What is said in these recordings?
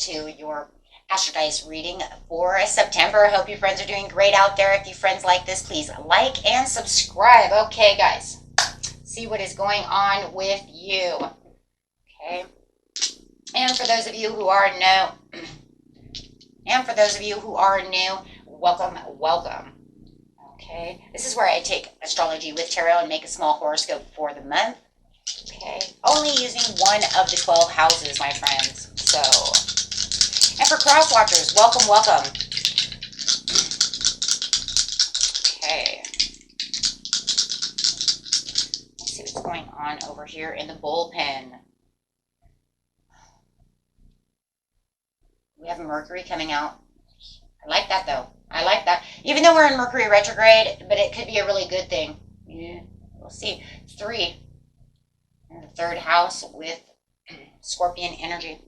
to your Astro Dice reading for September. I hope your friends are doing great out there. If you friends like this, please like and subscribe. Okay, guys, see what is going on with you. Okay, and for those of you who are new, welcome, welcome. Okay, this is where I take astrology with tarot and make a small horoscope for the month. Okay, only using one of the 12 houses, my friends. So, and for cross watchers, welcome, welcome. Okay, let's see what's going on over here in the bullpen. We have Mercury coming out. I like that, though. I like that. Even though we're in Mercury retrograde, but it could be a really good thing. Yeah, we'll see. 3 in the 3rd house with Scorpion energy.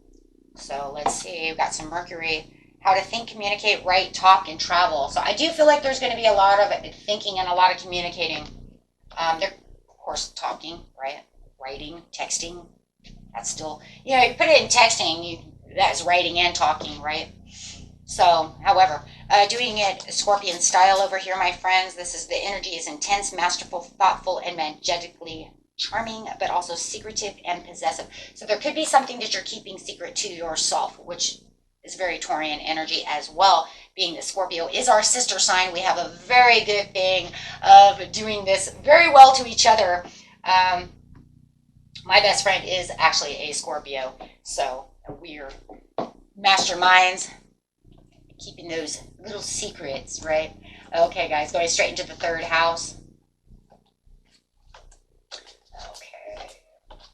So let's see. We've got some Mercury. How to think, communicate, write, talk, and travel. So I do feel like there's going to be a lot of thinking and a lot of communicating. They're, of course, talking, right? Writing, texting. That's still, you put it in texting, that's writing and talking, right? So, however, doing it Scorpion style over here, my friends. This is the energy is intense, masterful, thoughtful, and magically charming, but also secretive and possessive. So there could be something that you're keeping secret to yourself, which is very Taurian energy as well. Being that Scorpio is our sister sign, we have a very good thing of doing this very well to each other. My best friend is actually a Scorpio, so we're masterminds, keeping those little secrets, right? Okay, guys, going straight into the 3rd house. Okay,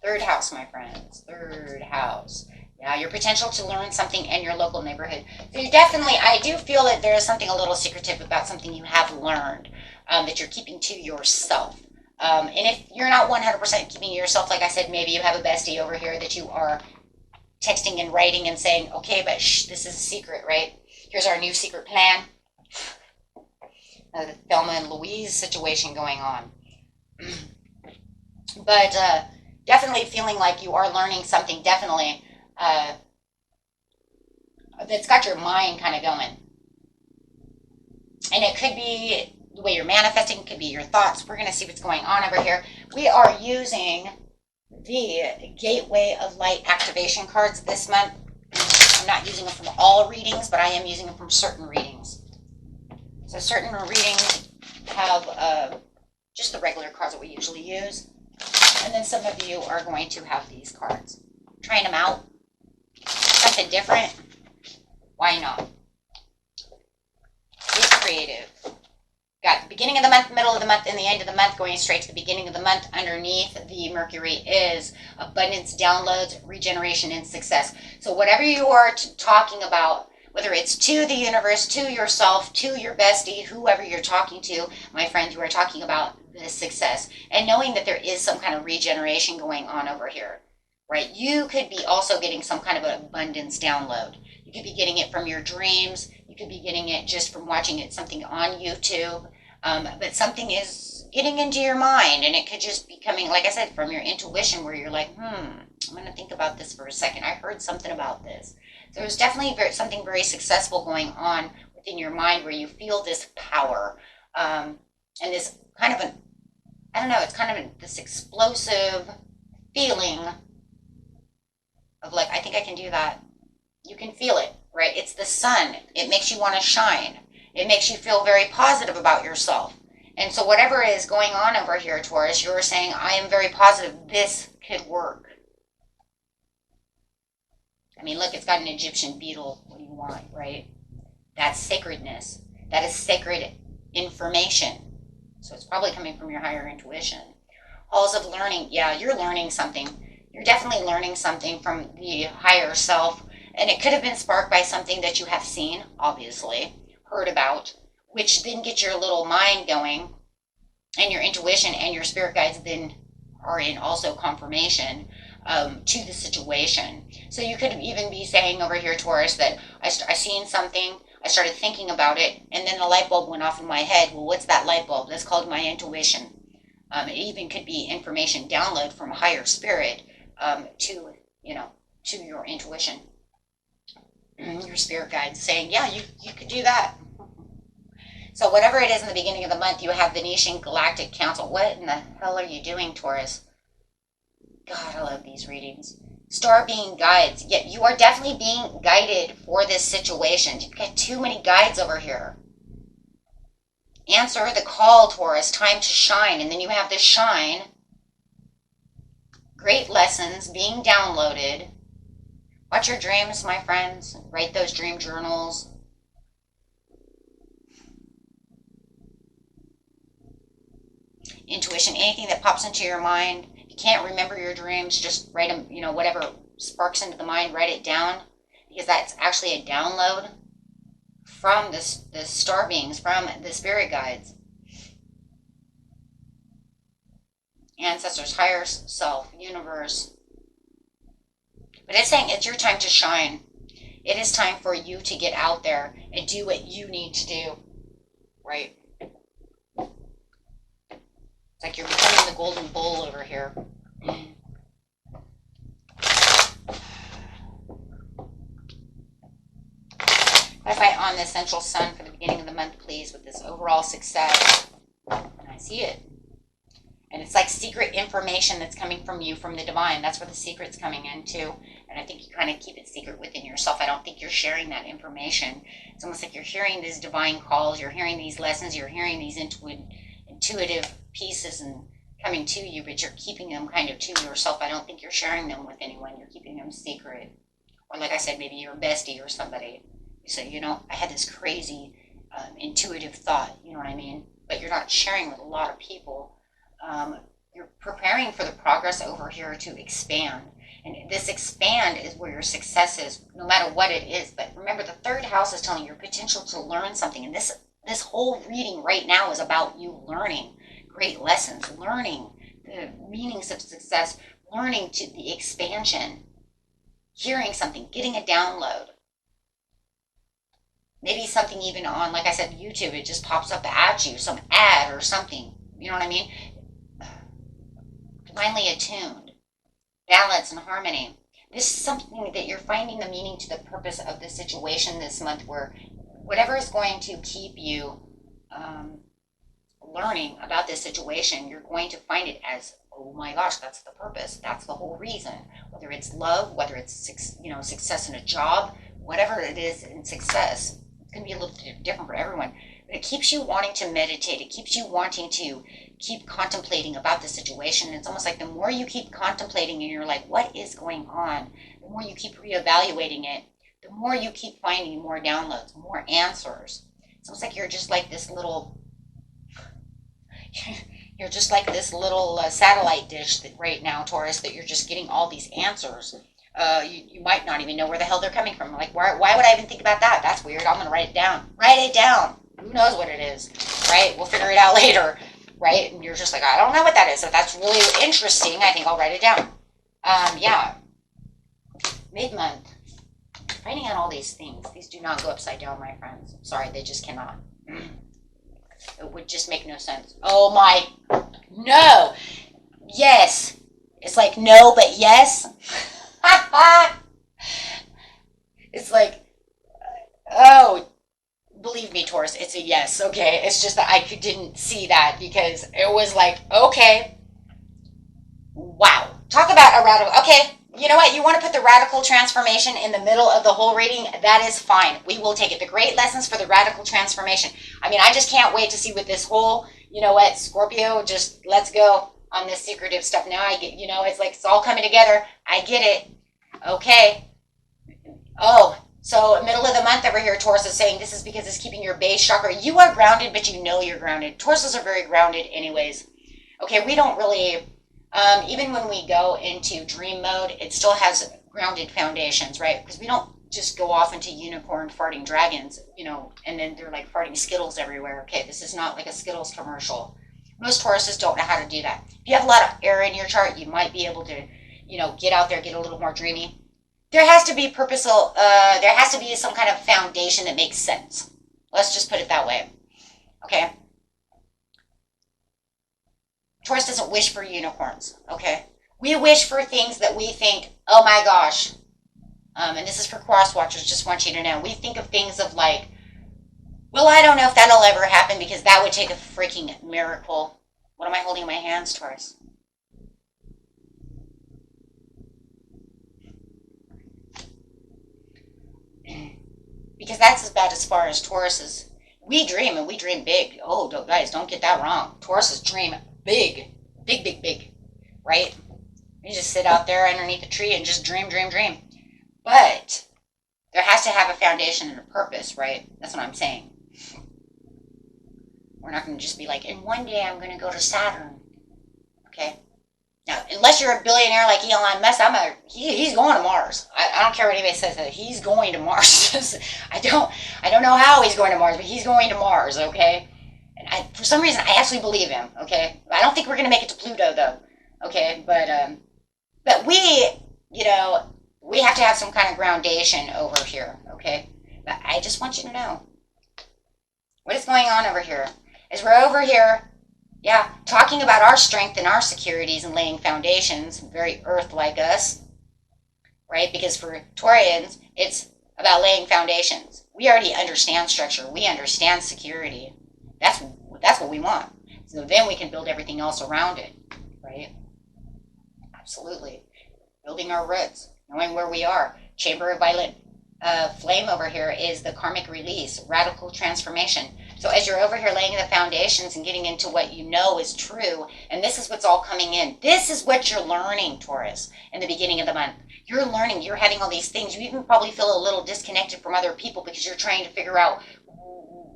3rd house, my friends, 3rd house. Yeah, your potential to learn something in your local neighborhood. So you definitely, I do feel that there is something a little secretive about something you have learned that you're keeping to yourself. And if you're not 100% keeping yourself, like I said, maybe you have a bestie over here that you are texting and writing and saying, okay, but shh, this is a secret, right? Here's our new secret plan. The Thelma and Louise situation going on. But definitely feeling like you are learning something, definitely, that's got your mind kind of going. And it could be the way you're manifesting, it could be your thoughts. We're going to see what's going on over here. We are using the Gateway of Light activation cards this month. I'm not using them from all readings, but I am using them from certain readings. So certain readings have just the regular cards that we usually use. And then some of you are going to have these cards. Trying them out. Something different. Why not? Get creative. Got the beginning of the month, middle of the month, and the end of the month, going straight to the beginning of the month. Underneath the Mercury is abundance, downloads, regeneration, and success. So whatever you are talking about, whether it's to the universe, to yourself, to your bestie, whoever you're talking to, my friends, you are talking about the success. And knowing that there is some kind of regeneration going on over here, right? You could be also getting some kind of an abundance download. You could be getting it from your dreams. You could be getting it just from watching it, something on YouTube. But something is getting into your mind, and it could just be coming, like I said, from your intuition, where you're like, I'm going to think about this for a second. I heard something about this. So there's definitely something very successful going on within your mind where you feel this power and this kind of it's kind of this explosive feeling of like, I think I can do that. You can feel it, right? It's the sun. It makes you want to shine. It makes you feel very positive about yourself. And so whatever is going on over here, Taurus, you're saying, I am very positive this could work. I mean, look, it's got an Egyptian beetle. What do you want, right? That's sacredness. That is sacred information. So it's probably coming from your higher intuition. Halls of learning. Yeah, you're learning something. You're definitely learning something from the higher self. And it could have been sparked by something that you have seen, obviously, heard about, which then gets your little mind going, and your intuition and your spirit guides then are in also confirmation to the situation. So you could even be saying over here, Taurus, that I seen something, I started thinking about it, and then the light bulb went off in my head. Well, what's that light bulb? That's called my intuition. It even could be information download from a higher spirit to your intuition. Your spirit guides saying, yeah, you could do that. So whatever it is in the beginning of the month, you have Venetian Galactic Council. What in the hell are you doing, Taurus? God, I love these readings. Star being guides. Yet you are definitely being guided for this situation. You've got too many guides over here. Answer the call, Taurus. Time to shine. And then you have the shine. Great lessons being downloaded. Watch your dreams, my friends. Write those dream journals. Intuition, anything that pops into your mind. If you can't remember your dreams, just write them, whatever sparks into the mind, write it down. Because that's actually a download from the star beings, from the spirit guides. Ancestors, higher self, universe. But it's saying it's your time to shine. It is time for you to get out there and do what you need to do. Right? It's like you're becoming the golden bull over here. Clarify on the essential sun for the beginning of the month, please, with this overall success. And I see it. And it's like secret information that's coming from you, from the divine. That's where the secret's coming in, too. And I think you kind of keep it secret within yourself. I don't think you're sharing that information. It's almost like you're hearing these divine calls. You're hearing these lessons. You're hearing these intuitive pieces and coming to you, but you're keeping them kind of to yourself. I don't think you're sharing them with anyone. You're keeping them secret. Or like I said, maybe your bestie or somebody. You say, I had this crazy intuitive thought, you know what I mean? But you're not sharing with a lot of people. You're preparing for the progress over here to expand. And this expand is where your success is, no matter what it is. But remember, the third house is telling you your potential to learn something. And this whole reading right now is about you learning great lessons, learning the meanings of success, learning to the expansion, hearing something, getting a download. Maybe something even on, like I said, YouTube, it just pops up at you, some ad or something. You know what I mean? Divinely attuned, balance and harmony. This is something that you're finding the meaning to the purpose of the situation this month, where whatever is going to keep you learning about this situation, you're going to find it as, oh my gosh, that's the purpose. That's the whole reason. Whether it's love, whether it's success in a job, whatever it is in success, it's going to be a little different for everyone. But it keeps you wanting to meditate. It keeps you wanting to keep contemplating about the situation. It's almost like the more you keep contemplating and you're like, what is going on? The more you keep reevaluating it, the more you keep finding more downloads, more answers. It's almost like you're just like this little satellite dish that right now, Taurus, that you're just getting all these answers. You might not even know where the hell they're coming from. Like, why would I even think about that? That's weird. I'm going to write it down. Write it down. Who knows what it is, right? We'll figure it out later, right? And you're just like, I don't know what that is. So that's really interesting. I think I'll write it down. Yeah. Mid-month. Writing out all these things. These do not go upside down, my friends. Sorry, they just cannot. It would just make no sense. Oh my, no. Yes. It's like no, but yes. It's like, oh, believe me, Taurus, it's a yes, okay? It's just that I didn't see that because it was like, okay, wow. Talk about a radical, okay, you know what? You want to put the radical transformation in the middle of the whole reading? That is fine. We will take it. The great lessons for the radical transformation. I mean, I just can't wait to see what this whole, you know what, Scorpio, just let's go on this secretive stuff. Now I get, it's like it's all coming together. I get it. Okay. Oh, so middle of the month over here, Taurus is saying this is because it's keeping your base chakra. You are grounded, but you know you're grounded. Tauruses are very grounded anyways. Okay, we don't really, even when we go into dream mode, it still has grounded foundations, right? Because we don't just go off into unicorn farting dragons, and then they're like farting Skittles everywhere. Okay, this is not like a Skittles commercial. Most Tauruses don't know how to do that. If you have a lot of air in your chart, you might be able to, get out there, get a little more dreamy. There has to be purposeful, there has to be some kind of foundation that makes sense. Let's just put it that way. Okay? Taurus doesn't wish for unicorns, okay? We wish for things that we think, oh my gosh, and this is for cross watchers, just want you to know, we think of things of like, well, I don't know if that'll ever happen because that would take a freaking miracle. What am I holding in my hands, Taurus? Because that's as bad as far as Taurus is. We dream, and we dream big. Oh, guys, don't get that wrong. Tauruses dream big. Big, big, big. Right? You just sit out there underneath a tree and just dream, dream, dream. But there has to have a foundation and a purpose, right? That's what I'm saying. We're not going to just be like, and one day I'm going to go to Saturn. Okay? Now, unless you're a billionaire like Elon Musk, he's going to Mars. I don't care what anybody says, that he's going to Mars. I don't know how he's going to Mars, but he's going to Mars, okay? And for some reason, I actually believe him, okay? I don't think we're going to make it to Pluto, though, okay? But we, we have to have some kind of groundation over here, okay? But I just want you to know what is going on over here. Is we're over here, yeah, talking about our strength and our securities and laying foundations, very earth like us, right? Because for Taurians, it's about laying foundations. We already understand structure. We understand security. That's what we want. So then we can build everything else around it, right? Absolutely. Building our roots, knowing where we are. Chamber of Violet flame over here is the karmic release, radical transformation. So as you're over here laying the foundations and getting into what you know is true, and this is what's all coming in. This is what you're learning, Taurus, in the beginning of the month. You're learning, you're having all these things. You even probably feel a little disconnected from other people because you're trying to figure out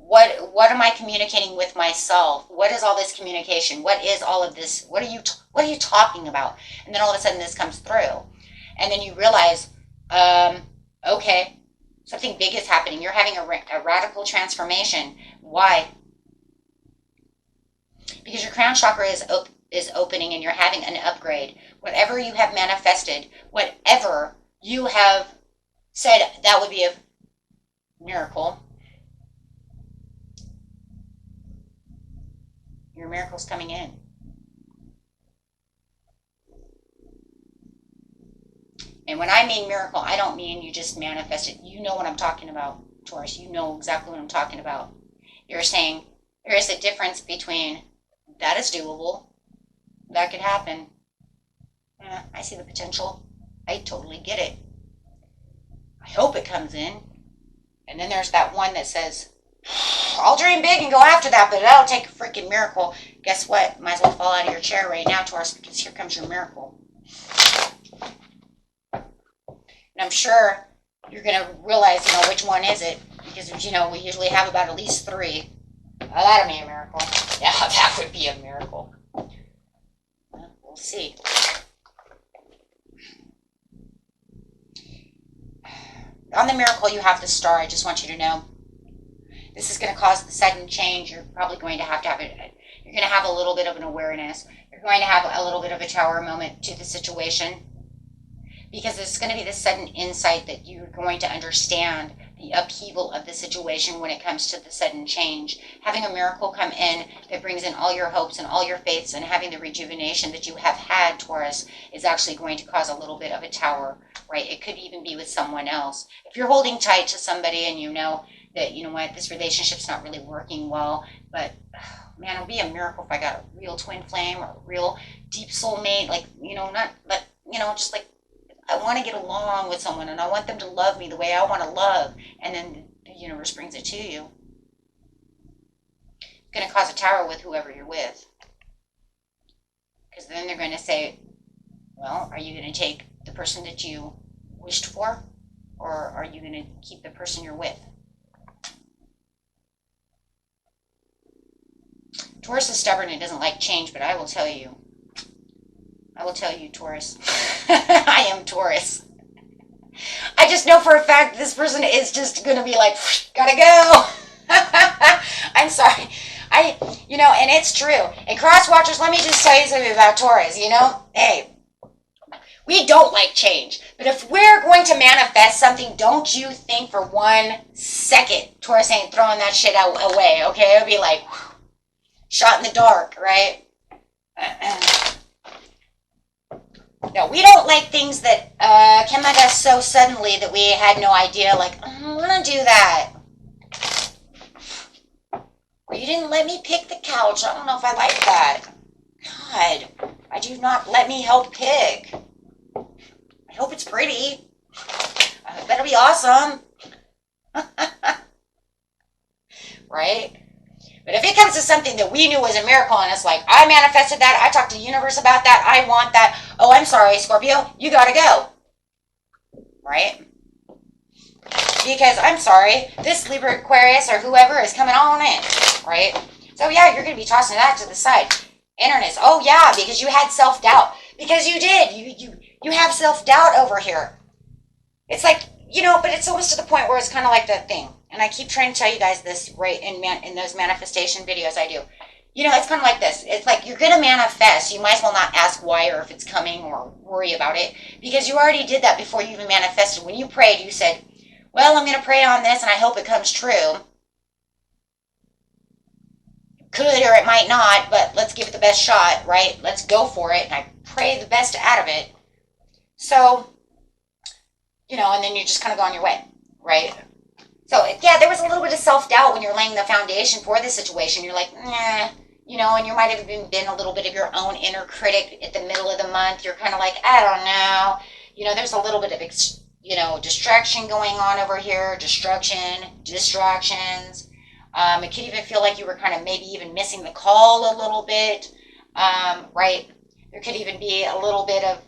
what am I communicating with myself? What is all this communication? What is all of this? What are you talking about? And then all of a sudden this comes through. And then you realize, okay, something big is happening. You're having a radical transformation. Why? Because your crown chakra is opening and you're having an upgrade. Whatever you have manifested, whatever you have said that would be a miracle, your miracle's coming in. And when I mean miracle, I don't mean you just manifest it. You know what I'm talking about, Taurus. You know exactly what I'm talking about. You're saying there is a difference between that is doable, that could happen. I see the potential. I totally get it. I hope it comes in. And then there's that one that says, I'll dream big and go after that, but that'll take a freaking miracle. Guess what? Might as well fall out of your chair right now, Taurus, because here comes your miracle. And I'm sure you're going to realize, which one is it. Because, we usually have about at least 3. Oh, that'd be a miracle. Yeah, that would be a miracle. Well, we'll see. On the miracle, you have the star. I just want you to know. This is going to cause the sudden change. You're probably going to have it. You're going to have a little bit of an awareness. You're going to have a little bit of a tower moment to the situation. Because it's going to be this sudden insight that you're going to understand the upheaval of the situation when it comes to the sudden change. Having a miracle come in that brings in all your hopes and all your faiths, and having the rejuvenation that you have had, Taurus, is actually going to cause a little bit of a tower, right? It could even be with someone else. If you're holding tight to somebody and you know that, this relationship's not really working well, but man, it'll be a miracle if I got a real twin flame or a real deep soulmate, just like, I want to get along with someone and I want them to love me the way I want to love. And then the universe brings it to you. It's going to cause a tower with whoever you're with. Because then they're going to say, well, are you going to take the person that you wished for? Or are you going to keep the person you're with? Taurus is stubborn and doesn't like change, but I will tell you, Taurus. I am Taurus. I just know for a fact this person is just going to be like, gotta go. I'm sorry. And it's true. And cross watchers, let me just tell you something about Taurus, Hey, we don't like change. But if we're going to manifest something, don't you think for 1 second Taurus ain't throwing that shit away, okay? It'll be like, shot in the dark, right? No, we don't like things that come at us so suddenly that we had no idea, like, I want to do that. Or you didn't let me pick the couch. I don't know if I like that. God, why do you not let me help pick? I hope it's pretty. It better be awesome. Right? But if it comes to something that we knew was a miracle and it's like, I manifested that, I talked to the universe about that, I want that, oh, I'm sorry, Scorpio, you gotta go. Right? Because I'm sorry, this Libra, Aquarius, or whoever is coming on in. Right? So yeah, you're going to be tossing that to the side. Internets, oh yeah, because you had self-doubt. Because you did. You have self-doubt over here. It's like, but it's almost to the point where it's kind of like that thing. And I keep trying to tell you guys this right in those manifestation videos I do. It's kind of like this. It's like you're going to manifest. You might as well not ask why or if it's coming or worry about it. Because you already did that before you even manifested. When you prayed, you said, well, I'm going to pray on this and I hope it comes true. Could or it might not, but let's give it the best shot, right? Let's go for it. And I pray the best out of it. So, and then you just kind of go on your way, right? So, yeah, there was a little bit of self-doubt when you're laying the foundation for the situation. You're like, nah, and you might have even been a little bit of your own inner critic at the middle of the month. You're kind of like, I don't know. There's a little bit of, distraction going on over here, distractions. It could even feel like you were kind of maybe even missing the call a little bit, right? There could even be a little bit of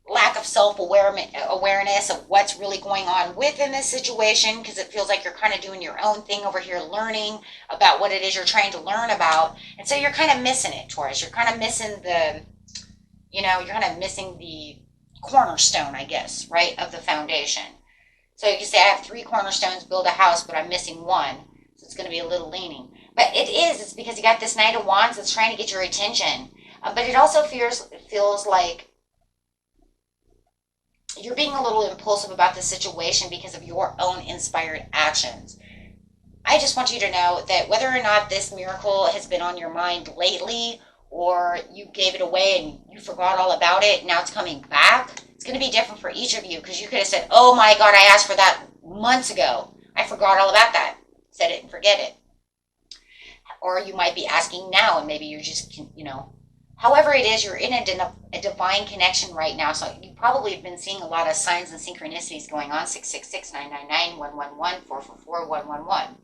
lack of self-awareness of what's really going on within this situation because it feels like you're kind of doing your own thing over here, learning about what it is you're trying to learn about. And so you're kind of missing it, Taurus. You're kind of missing the cornerstone, I guess, right, of the foundation. So you can say, I have 3 cornerstones, build a house, but I'm missing one. So it's going to be a little leaning. But it's because you got this Knight of Wands that's trying to get your attention. But it also feels like you're being a little impulsive about the situation because of your own inspired actions. I just want you to know that whether or not this miracle has been on your mind lately or you gave it away and you forgot all about it, now it's coming back, it's going to be different for each of you because you could have said, oh my God, I asked for that months ago. I forgot all about that. Set it and forget it. Or you might be asking now and maybe you're just, however it is, you're in a divine connection right now. So you probably have been seeing a lot of signs and synchronicities going on. 666, 999, 111, 444, 111.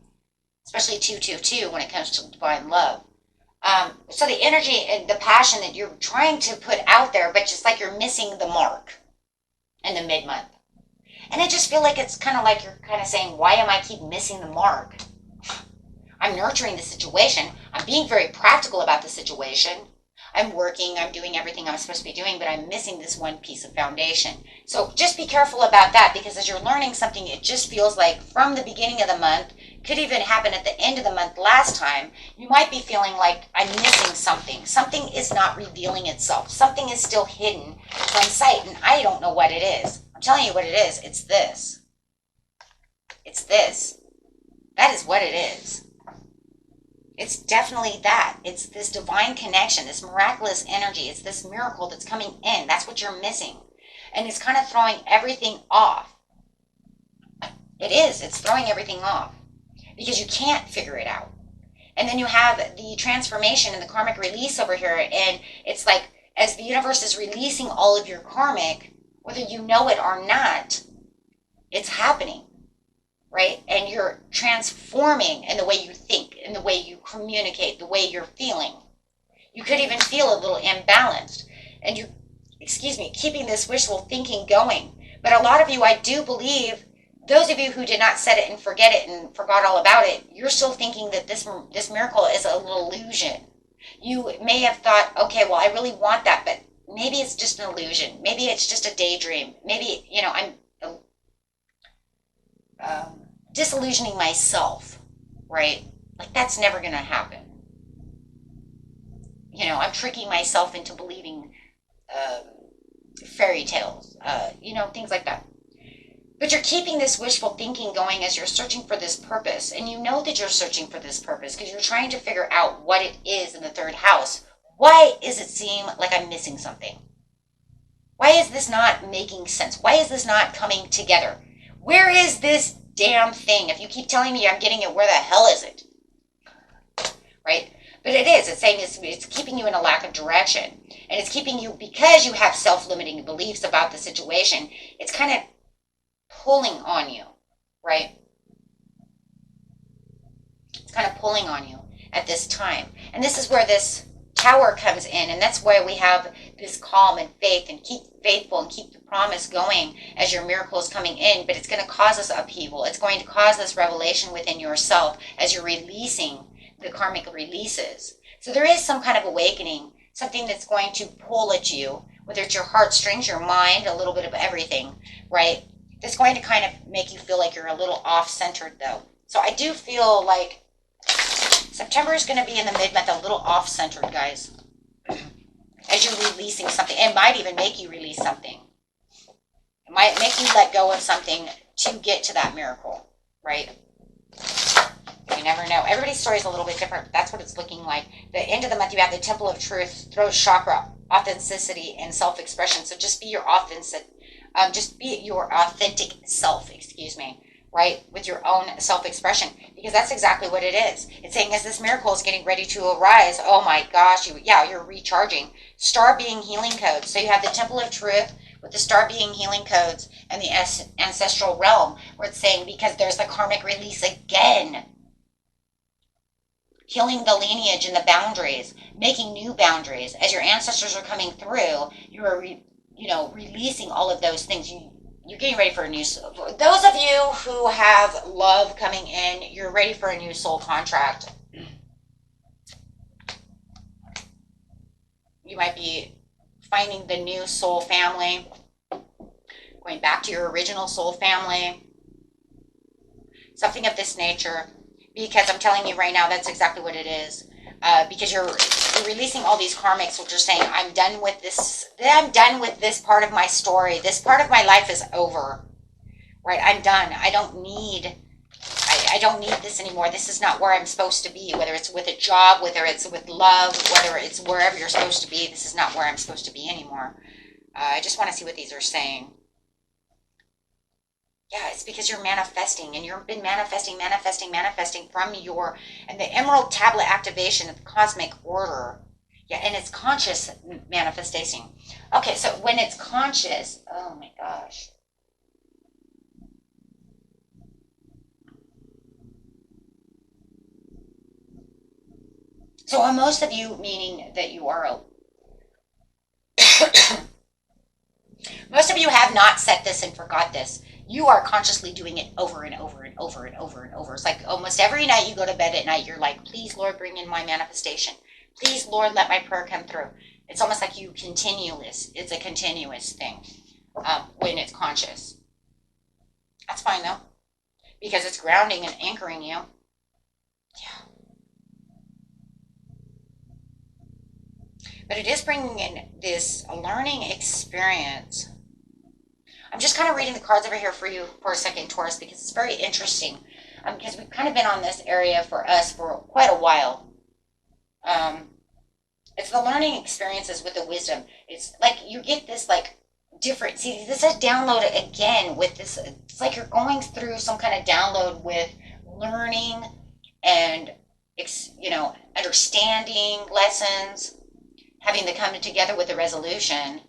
Especially 222 when it comes to divine love. So the energy and the passion that you're trying to put out there, but just like you're missing the mark in the mid-month. And I just feel like it's kind of like you're kind of saying, why am I keep missing the mark? I'm nurturing the situation. I'm being very practical about the situation. I'm working, I'm doing everything I'm supposed to be doing, but I'm missing this one piece of foundation. So just be careful about that because as you're learning something, it just feels like from the beginning of the month, could even happen at the end of the month last time, you might be feeling like I'm missing something. Something is not revealing itself. Something is still hidden from sight, and I don't know what it is. I'm telling you what it is. It's this. It's this. That is what it is. It's definitely that. It's this divine connection, this miraculous energy. It's this miracle that's coming in. That's what you're missing. And it's kind of throwing everything off. It is. It's throwing everything off because you can't figure it out. And then you have the transformation and the karmic release over here. And it's like as the universe is releasing all of your karmic, whether you know it or not, it's happening. Right? And you're transforming in the way you think, in the way you communicate, the way you're feeling. You could even feel a little imbalanced. And keeping this wishful thinking going. But a lot of you, I do believe, those of you who did not set it and forget it and forgot all about it, you're still thinking that this miracle is an illusion. You may have thought, okay, well, I really want that, but maybe it's just an illusion. Maybe it's just a daydream. Maybe, I'm disillusioning myself, right? Like that's never going to happen. I'm tricking myself into believing fairy tales, things like that. But you're keeping this wishful thinking going as you're searching for this purpose. And you know that you're searching for this purpose because you're trying to figure out what it is in the third house. Why does it seem like I'm missing something? Why is this not making sense? Why is this not coming together? Where is this damn thing? If you keep telling me I'm getting it, where the hell is it? Right? But it is. It's saying it's keeping you in a lack of direction. And it's keeping you, because you have self-limiting beliefs about the situation, it's kind of pulling on you, right? It's kind of pulling on you at this time. And this is where this Tower comes in, and that's why we have this calm and faith, and keep faithful and keep the promise going as your miracle is coming in. But it's going to cause this upheaval. It's going to cause this revelation within yourself as you're releasing the karmic releases. So there is some kind of awakening, something that's going to pull at you, whether it's your heartstrings, your mind, a little bit of everything, right? That's going to kind of make you feel like you're a little off-centered, though. So I do feel like September is going to be in the mid-month a little off-centered, guys. As you're releasing something. It might even make you release something. It might make you let go of something to get to that miracle, right? You never know. Everybody's story is a little bit different. That's what it's looking like. The end of the month, you have the Temple of Truth, throat chakra, authenticity, and self-expression. So just be your authentic self, excuse me, right? With your own self-expression, because that's exactly what it is. It's saying as this miracle is getting ready to arise, oh my gosh, you're recharging. Star being healing codes. So you have the Temple of Truth with the star being healing codes and the ancestral realm, where it's saying because there's the karmic release again. Healing the lineage and the boundaries, making new boundaries. As your ancestors are coming through, you are releasing all of those things. You're getting ready for a new soul. For those of you who have love coming in, you're ready for a new soul contract. You might be finding the new soul family, going back to your original soul family, something of this nature, because I'm telling you right now, that's exactly what it is. Because you're releasing all these karmics, which are saying, I'm done with this. I'm done with this part of my story. This part of my life is over. Right? I'm done. I don't need this anymore. This is not where I'm supposed to be. Whether it's with a job, whether it's with love, whether it's wherever you're supposed to be, this is not where I'm supposed to be anymore. I just want to see what these are saying. Yeah, it's because you're manifesting, and you've been manifesting from and the Emerald Tablet activation of the cosmic order. Yeah, and it's conscious manifestation. Okay, so when it's conscious, oh my gosh. So on most of you, meaning that you are most of you have not set this and forgot this. You are consciously doing it over and over and over and over and over. It's like almost every night you go to bed at night, you're like, please, Lord, bring in my manifestation. Please, Lord, let my prayer come through. It's almost like you continuous. It's a continuous thing when it's conscious. That's fine, though, because it's grounding and anchoring you. Yeah. But it is bringing in this learning experience. I'm just kind of reading the cards over here for you for a second, Taurus, because it's very interesting. Because we've kind of been on this area for us for quite a while. It's the learning experiences with the wisdom. It's like you get this like different. See, this is download again with this. It's like you're going through some kind of download with learning and understanding lessons, having them come together with a resolution.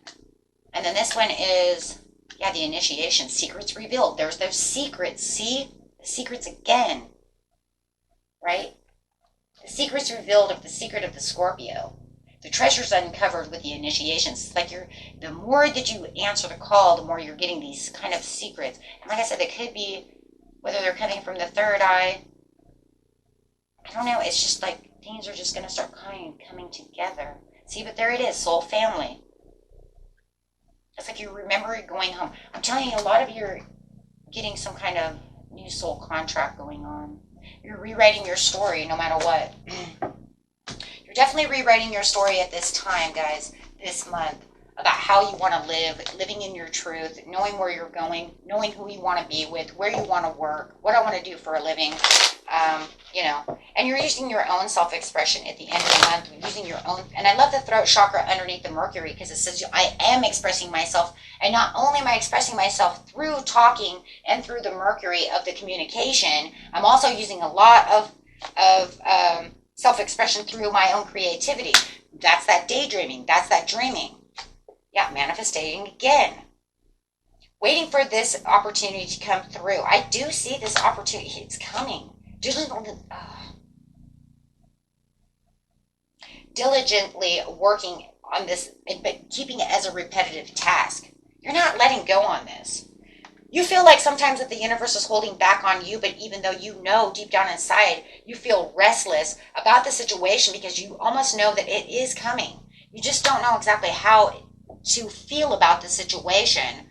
And then this one is. Yeah, the initiation, secrets revealed. There's those secrets. See? The secrets again. Right? The secrets revealed of the secret of the Scorpio. The treasures uncovered with the initiations. It's like the more that you answer the call, the more you're getting these kind of secrets. And like I said, they could be, whether they're coming from the third eye. I don't know. It's just like things are just going to start coming together. See, but there it is, soul family. It's like you remember going home. I'm telling you, a lot of you are getting some kind of new soul contract going on. You're rewriting your story no matter what. You're definitely rewriting your story at this time, guys, this month, about how you want to live, living in your truth, knowing where you're going, knowing who you want to be with, where you want to work, what I want to do for a living. You know, and you're using your own self-expression at the end of the month, using your own. And I love the throat chakra underneath the Mercury, because it says I am expressing myself, and not only am I expressing myself through talking and through the Mercury of the communication, I'm also using a lot of self-expression through my own creativity. That's that daydreaming. That's that dreaming. Yeah, manifesting again. Waiting for this opportunity to come through. I do see this opportunity. It's coming. Diligently working on this, but keeping it as a repetitive task. You're not letting go on this. You feel like sometimes that the universe is holding back on you, but even though you know deep down inside, you feel restless about the situation because you almost know that it is coming. You just don't know exactly how to feel about the situation.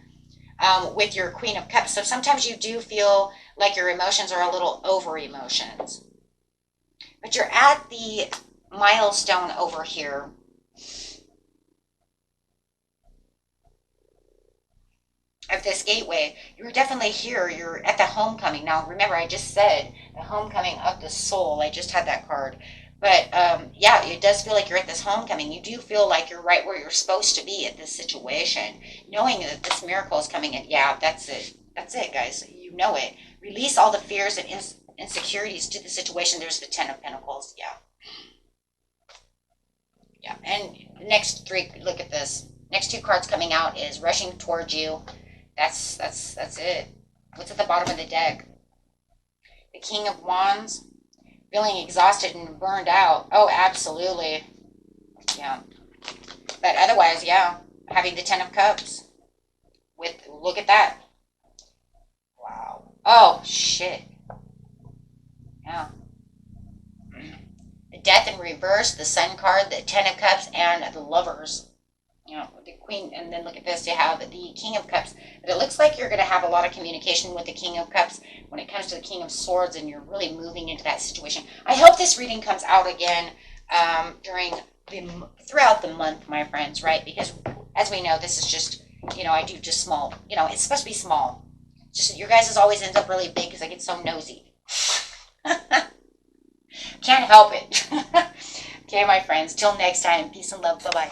With your Queen of Cups. So sometimes you do feel like your emotions are a little over emotions. But you're at the milestone over here. Of this gateway. You're definitely here. You're at the homecoming. Now, remember, I just said the homecoming of the soul. I just had that card. But yeah, it does feel like you're at this homecoming. You do feel like you're right where you're supposed to be at this situation. Knowing that this miracle is coming in. Yeah, that's it. That's it, guys. You know it. Release all the fears and insecurities to the situation. There's the Ten of Pentacles. Yeah. Yeah. And the next three, look at this. Next two cards coming out is rushing towards you. That's it. What's at the bottom of the deck? The King of Wands. Feeling exhausted and burned out. Oh, absolutely. Yeah. But otherwise, yeah. Having the Ten of Cups. Look at that. Wow. Oh, shit. Yeah. The Death in reverse, the Sun card, the Ten of Cups, and the Lovers. You know, the Queen, and then look at this, you have the King of Cups. But it looks like you're going to have a lot of communication with the King of Cups when it comes to the King of Swords, and you're really moving into that situation. I hope this reading comes out again throughout the month, my friends, right? Because as we know, this is just, you know, I do just small. You know, it's supposed to be small. Just your guys' always ends up really big because I get so nosy. Can't help it. Okay, my friends. Till next time. Peace and love. Bye-bye.